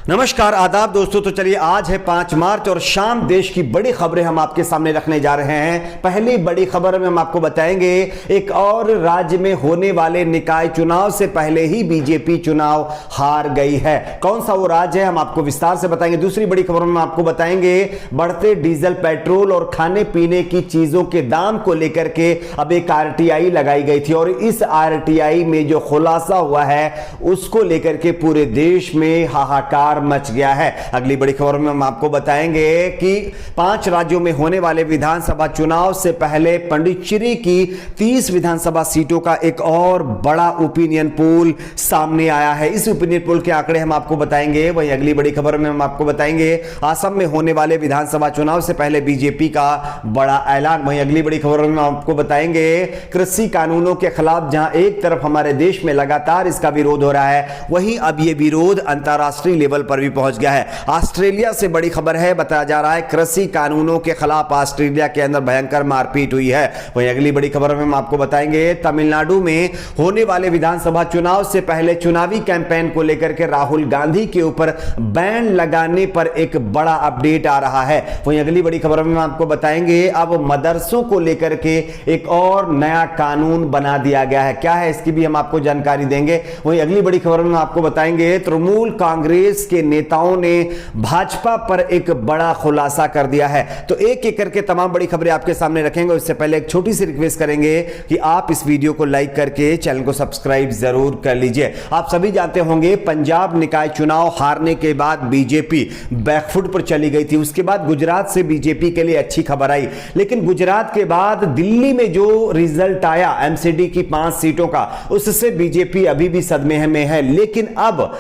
नमस्कार आदाब दोस्तों। तो चलिए, आज है 5 मार्च और शाम देश की बड़ी खबरें हम आपके सामने रखने जा रहे हैं। पहली बड़ी खबर में हम आपको बताएंगे एक और राज्य में होने वाले निकाय चुनाव से पहले ही बीजेपी चुनाव हार गई है। कौन सा वो राज्य है हम आपको विस्तार से बताएंगे। दूसरी बड़ी खबर में आपको बताएंगे बढ़ते डीजल, पेट्रोल और खाने पीने की चीजों के दाम को लेकर के अब एक आरटीआई लगाई गई थी और इस आरटीआई में जो खुलासा हुआ है उसको लेकर के पूरे देश में हाहाकार मच गया है। अगली बड़ी खबर में हम आपको बताएंगे कि 5 राज्यों में होने वाले विधानसभा चुनाव से पहले पुडुचेरी की 30 विधानसभा सीटों का एक और बड़ा ओपिनियन पोल सामने आया है। इस ओपिनियन पोल के आंकड़े हम आपको बताएंगे। वहीं अगली बड़ी खबर में हम आपको बताएंगे असम में होने वाले विधानसभा चुनाव से पहले बीजेपी का बड़ा ऐलान। वहीं अगली बड़ी खबर में हम आपको बताएंगे कृषि कानूनों के खिलाफ जहां एक तरफ हमारे देश में लगातार इसका विरोध हो रहा है, वहीं अब यह विरोध अंतरराष्ट्रीय लेवल पर भी पहुंच गया है। ऑस्ट्रेलिया से बड़ी खबर है, बताया जा रहा है कृषि कानूनों के खिलाफ ऑस्ट्रेलिया के अंदर भयंकर मारपीट हुई है। वहीं अगली बड़ी खबर में हम आपको बताएंगे तमिलनाडु में होने वाले विधानसभा चुनाव से पहले चुनावी कैंपेन को लेकर के राहुल गांधी के ऊपर बैन लगाने पर एक बड़ा अपडेट आ रहा है। वहीं अगली बड़ी खबर में हम आपको बताएंगे अब मदरसों को लेकर के एक और नया कानून बना दिया गया है। क्या है इसकी भी हम आपको जानकारी देंगे। वहीं अगली बड़ी खबर में आपको बताएंगे तृणमूल कांग्रेस के नेताओं ने भाजपा पर एक बड़ा खुलासा कर दिया है। तो एक एक करके तमाम बड़ी खबरें आपके सामने रखेंगे। उससे पहले एक छोटी सी रिक्वेस्ट करेंगे कि आप इस वीडियो को लाइक करके चैनल को सब्सक्राइब जरूर कर लीजिए। आप सभी जानते होंगे पंजाब निकाय चुनाव हारने के बाद बीजेपी बैकफुट पर चली गई थी। उसके बाद गुजरात से बीजेपी के लिए अच्छी खबर आई, लेकिन गुजरात के बाद दिल्ली में जो रिजल्ट आया एमसीडी की 5 सीटों का, उससे बीजेपी अभी भी सदमे में है। लेकिन अब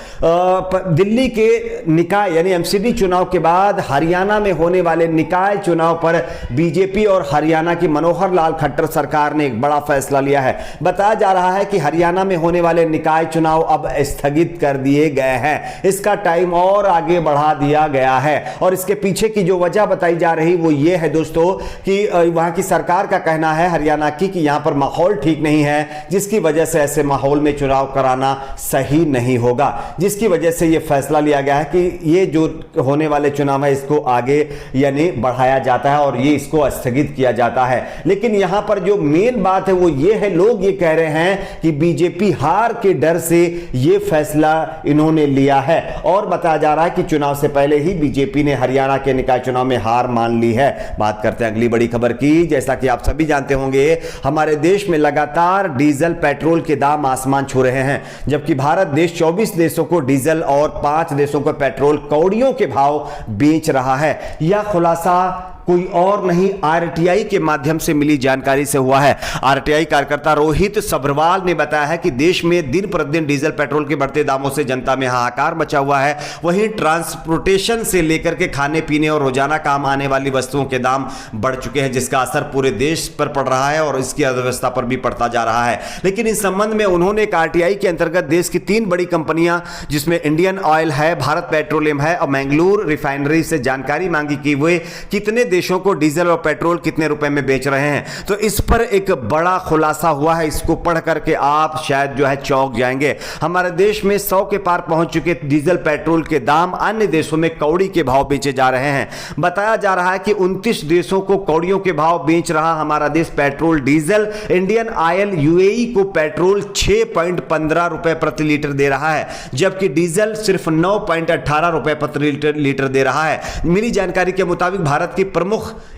दिल्ली के निकाय यानी एमसीडी चुनाव के बाद हरियाणा में होने वाले निकाय चुनाव पर बीजेपी और हरियाणा की मनोहर लाल खट्टर सरकार ने एक बड़ा फैसला लिया है। बताया जा रहा है कि हरियाणा में होने वाले निकाय चुनाव अब स्थगित कर दिए गए हैं। इसका टाइम और आगे बढ़ा दिया गया है और इसके पीछे की जो वजह बताई जा रही वो ये है दोस्तों कि वहां की सरकार का कहना है हरियाणा की कि यहां पर माहौल ठीक नहीं है, जिसकी वजह से ऐसे माहौल में चुनाव कराना सही नहीं होगा, जिसकी वजह से यह फैसला लिया गया है कि ये जो होने वाले चुनाव है इसको आगे यानी बढ़ाया जाता है और ये इसको स्थगित किया जाता है। लेकिन यहां पर जो मेन बात है वो ये है, लोग ये कह रहे हैं कि बीजेपी हार के डर से ये फैसला इन्होंने लिया है और बताया जा रहा है कि चुनाव से पहले ही बीजेपी ने हरियाणा के निकाय चुनाव में हार मान ली है। बात करते हैं अगली बड़ी खबर की। जैसा कि आप सभी जानते होंगे हमारे देश में लगातार डीजल, पेट्रोल के दाम आसमान छू रहे हैं, जबकि भारत देश 24 देशों को डीजल और 5 देशों को पेट्रोल कौड़ियों के भाव बेच रहा है। यह खुलासा कोई और नहीं, आरटीआई के माध्यम से मिली जानकारी से हुआ है। आरटीआई कार्यकर्ता रोहित सब्रवाल ने बताया है कि देश में दिन प्रतिदिन डीजल, पेट्रोल के बढ़ते दामों से जनता में हाहाकार मचा हुआ है। वहीं ट्रांसपोर्टेशन से लेकर के खाने पीने और रोजाना काम आने वाली वस्तुओं के दाम बढ़ चुके हैं, जिसका असर पूरे देश पर पड़ रहा है और इसकी अर्थव्यवस्था पर भी पड़ता जा रहा है। लेकिन इस संबंध में उन्होंने आरटीआई के अंतर्गत देश की 3 बड़ी कंपनियां जिसमें इंडियन ऑयल है, भारत पेट्रोलियम है और मैंगलोर रिफाइनरी से जानकारी मांगी कि वे कितने देशों को डीजल और पेट्रोल कितने रुपए में बेच रहे हैं। तो इस पर एक बड़ा खुलासा हुआ है। इसको पढ़ करके आप शायद जो है चौंक जाएंगे। हमारे देश में 100 के पार पहुंच चुके डीजल, पेट्रोल के दाम अन्य देशों में कौड़ी के भाव बेचे जा रहे हैं। बताया जा रहा है कि 29 देशों को कौड़ियों के भाव बेच रहा हमारा देश petrol, diesel. Indian oil UAE को पेट्रोल 6.15 रुपए प्रति लीटर दे रहा है, जबकि डीजल सिर्फ 9.18 रुपए प्रति लीटर दे रहा है। मिली जानकारी के मुताबिक भारत की प्रमुख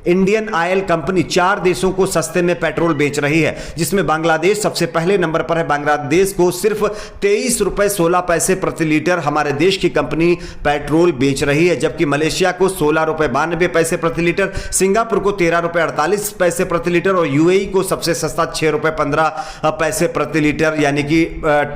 इंडियन ऑयल कंपनी 4 देशों को सस्ते में पेट्रोल बेच रही है, जिसमें बांग्लादेश सबसे पहले नंबर पर है। बांग्लादेश को सिर्फ 23 रुपए 16 पैसे प्रति लीटर हमारे देश की कंपनी पेट्रोल बेच रही है, जबकि मलेशिया को 16 रुपए 92 पैसे प्रति लीटर, सिंगापुर को 13 रुपए 48 पैसे प्रति लीटर और यूएई को सबसे सस्ता 6 रुपए 15 पैसे प्रति लीटर यानी कि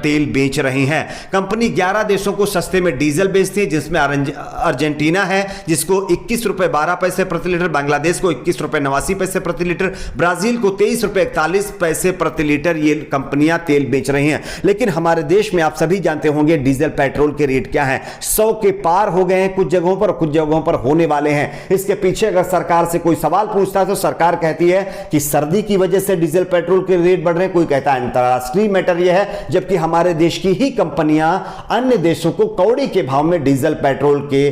तेल बेच रही है। कंपनी 11 देशों को सस्ते में डीजल बेचती है, जिसमें अर्जेंटीना है जिसको 21 रुपए 12 पैसे प्रति लीटर, बांग्लादेश को 21 रुपए 89 पैसे प्रति लीटर, ब्राजील को 23 रुपए 41 पैसे प्रति लीटर ये कंपनियां तेल बेच रही हैं। लेकिन हमारे देश में आप सभी जानते होंगे डीजल पेट्रोल के रेट क्या हैं, 100 के पार हो गए हैं कुछ जगहों पर, कुछ जगहों पर होने वाले हैं। इसके पीछे अगर सरकार से कोई सवाल पूछता है तो सरकार कहती है कि सर्दी की वजह से डीजल पेट्रोल के रेट बढ़ रहे हैं, कोई कहता है अंतरराष्ट्रीय मैटर यह है, जबकि हमारे देश की ही कंपनियां अन्य देशों को कौड़ी के भाव में डीजल पेट्रोल के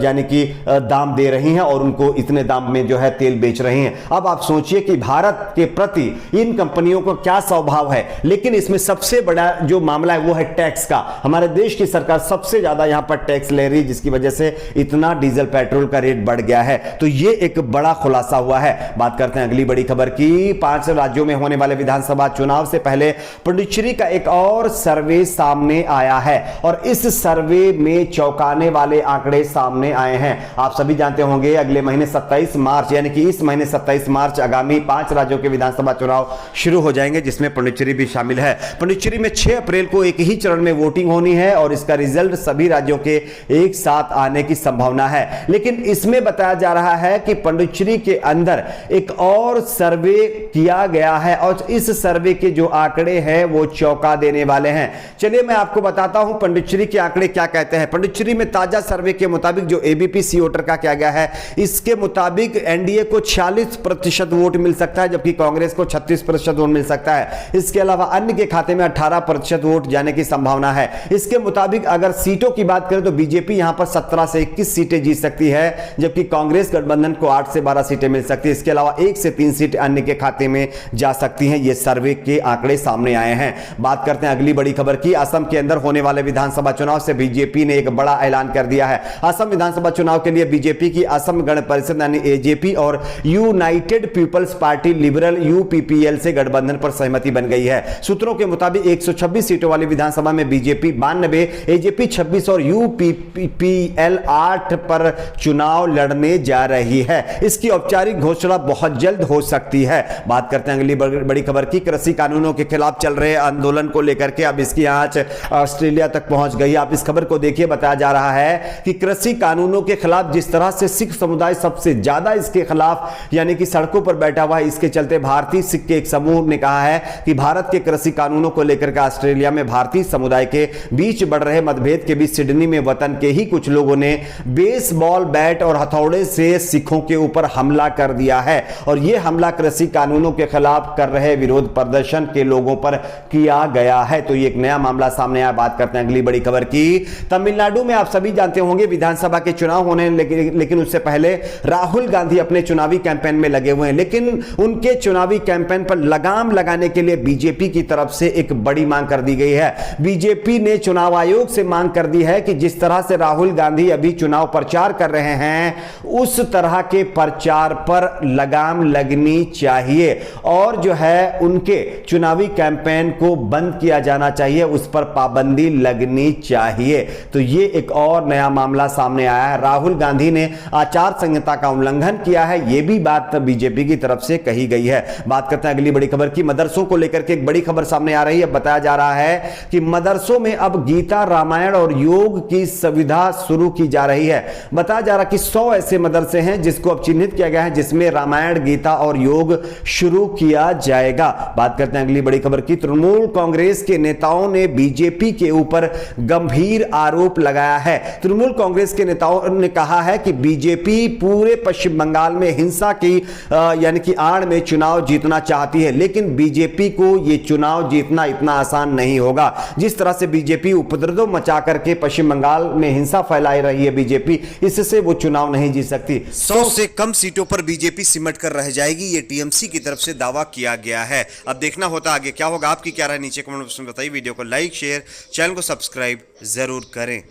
यानी कि दाम दे रही हैं और उनको इतने दाम में जो है तेल बेच रही हैं। अब आप सोचिए कि भारत के प्रति इन कंपनियों का क्या स्वभाव है। लेकिन इसमें सबसे बड़ा जो मामला है वो है टैक्स का। हमारे देश की सरकार सबसे ज्यादा यहां पर टैक्स ले रही है, जिसकी वजह से इतना डीजल पेट्रोल का रेट बढ़ गया है। तो ये एक बड़ा खुलासा हुआ है। बात करते हैं अगली बड़ी खबर की। 5 राज्यों में होने वाले विधानसभा चुनाव से पहले पुडुचेरी का एक और सर्वे सामने आया है और इस सर्वे में चौंकाने वाले आंकड़े सामने आए हैं। आप सभी जानते होंगे अगले महीने 27 मार्च यानी कि इस महीने 27 मार्च आगामी 5 राज्यों के विधानसभा चुनाव शुरू हो जाएंगे, जिसमें पुडुचेरी भी शामिल है। पुडुचेरी में 6 अप्रैल को एक ही चरण में वोटिंग होनी है और इसका रिजल्ट सभी राज्यों के एक साथ आने की संभावना है। लेकिन इसमें बताया जा रहा है कि पुडुचेरी के अंदर एक और सर्वे किया गया है और इस सर्वे के जो आंकड़े हैं वो चौंका देने वाले हैं। चलिए मैं आपको बताता हूं पुडुचेरी के आंकड़े क्या कहते हैं। पुडुचेरी में ताजा सर्वे के मुताबिक जो एबीपी सी वोटर का किया गया है, इसके मुताबिक एनडीए को 46% वोट मिल सकता है, जबकि कांग्रेस को 36% वोट मिल सकता है। इसके अलावा अन्य के खाते में 18% वोट जाने की संभावना है। इसके मुताबिक अगर सीटों की बात करें तो बीजेपी यहां पर 17 से 21 सीटें जीत सकती है, जबकि कांग्रेस गठबंधन को 8 से 12 सीटें मिल सकती है। इसके अलावा 1 से 3 सीट अन्य के खाते में जा सकती हैं। ये सर्वे के आंकड़े सामने आए हैं। बात करते हैं अगली बड़ी खबर की। असम के अंदर होने वाले विधानसभा चुनाव से बीजेपी ने एक बड़ा ऐलान कर दिया है। असम विधानसभा चुनाव के लिए बीजेपी की असम गण परिषद यानी एजेपी और United People's Party Liberal UPPL से गठबंधन पर सहमति बन गई है। सूत्रों के मुताबिक 126 सीटों वाली विधानसभा में बीजेपी 92, एजेपी 26 और यूपीपीएल 8 पर चुनाव लड़ने जा रही है। इसकी औपचारिक घोषणा बहुत जल्द हो सकती है। बात करते हैं अगली बड़ी खबर की। कृषि कानूनों के खिलाफ चल रहे आंदोलन को लेकर के अब इसकी आंच ऑस्ट्रेलिया तक पहुंच गई। आप इस खबर को देखिए। बताया जा रहा है कि कृषि कानूनों के खिलाफ जिस तरह से सिख समुदाय सबसे ज्यादा इसके खिलाफ यानी कि सड़कों पर बैठा हुआ है, इसके चलते भारतीय सिख के एक समूह ने कहा है कि भारत के कृषि कानूनों को लेकर के ऑस्ट्रेलिया में भारतीय समुदाय के बीच बढ़ रहे मतभेद के बीच सिडनी में वतन के ही कुछ लोगों ने बेसबॉल बैट और हथौड़े से सिखों के ऊपर हमला कर दिया है और यह हमला कृषि कानूनों के खिलाफ कर रहे विरोध प्रदर्शन के लोगों पर किया गया है। तो ये एक नया मामला सामने आया। बात करते हैं अगली बड़ी खबर की। तमिलनाडु में आप सभी जानते होंगे विधानसभा के चुनाव होने, लेकिन उससे पहले राहुल गांधी अपने चुनावी कैंपेन में लगे हुए हैं। लेकिन उनके चुनावी कैंपेन पर लगाम लगाने के लिए बीजेपी की तरफ से एक बड़ी मांग कर दी गई है। बीजेपी ने चुनाव आयोग से मांग कर दी है कि जिस तरह से राहुल गांधी अभी चुनाव प्रचार कर रहे हैं, उस तरह के प्रचार पर लगाम लगनी चाहिए और जो है उनके चुनावी कैंपेन को बंद किया जाना चाहिए, उस पर पाबंदी लगनी चाहिए। तो ये एक और नया मामला सामने आया है। राहुल गांधी ने आचार संहिता का उल्लंघन किया है, यह भी बात बीजेपी की तरफ से कही गई है। बात करते हैं अगली बड़ी खबर की। मदरसों को लेकर के एक बड़ी खबर सामने आ रही है। बताया जा रहा है कि मदरसों में अब गीता, रामायण और योग की सुविधा शुरू की जा रही है। बताया जा रहा है कि 100 ऐसे मदरसे हैं जिसको अब चिन्हित किया गया है, जिसमें रामायण, गीता और योग शुरू किया जाएगा। बात करते हैं अगली बड़ी खबर की। तृणमूल कांग्रेस के नेताओं ने बीजेपी के ऊपर गंभीर आरोप लगाया है। तृणमूल कांग्रेस के नेताओं ने कहा है कि बीजेपी पूरे पश्चिम बंगाल में हिंसा की यानी कि आड़ में चुनाव जीतना चाहती है, लेकिन बीजेपी को यह चुनाव जीतना इतना आसान नहीं होगा। जिस तरह से बीजेपी उपद्रव मचा करके पश्चिम बंगाल में हिंसा फैलाई रही है बीजेपी, इससे वो चुनाव नहीं जीत सकती। 100 से कम सीटों पर बीजेपी सिमट कर रह जाएगी, ये टीएमसी की तरफ से दावा किया गया है। अब देखना होता आगे क्या होगा। आपकी क्या राय नीचे कमेंट बॉक्स में बताइए। वीडियो को लाइक, शेयर, चैनल को सब्सक्राइब जरूर करें।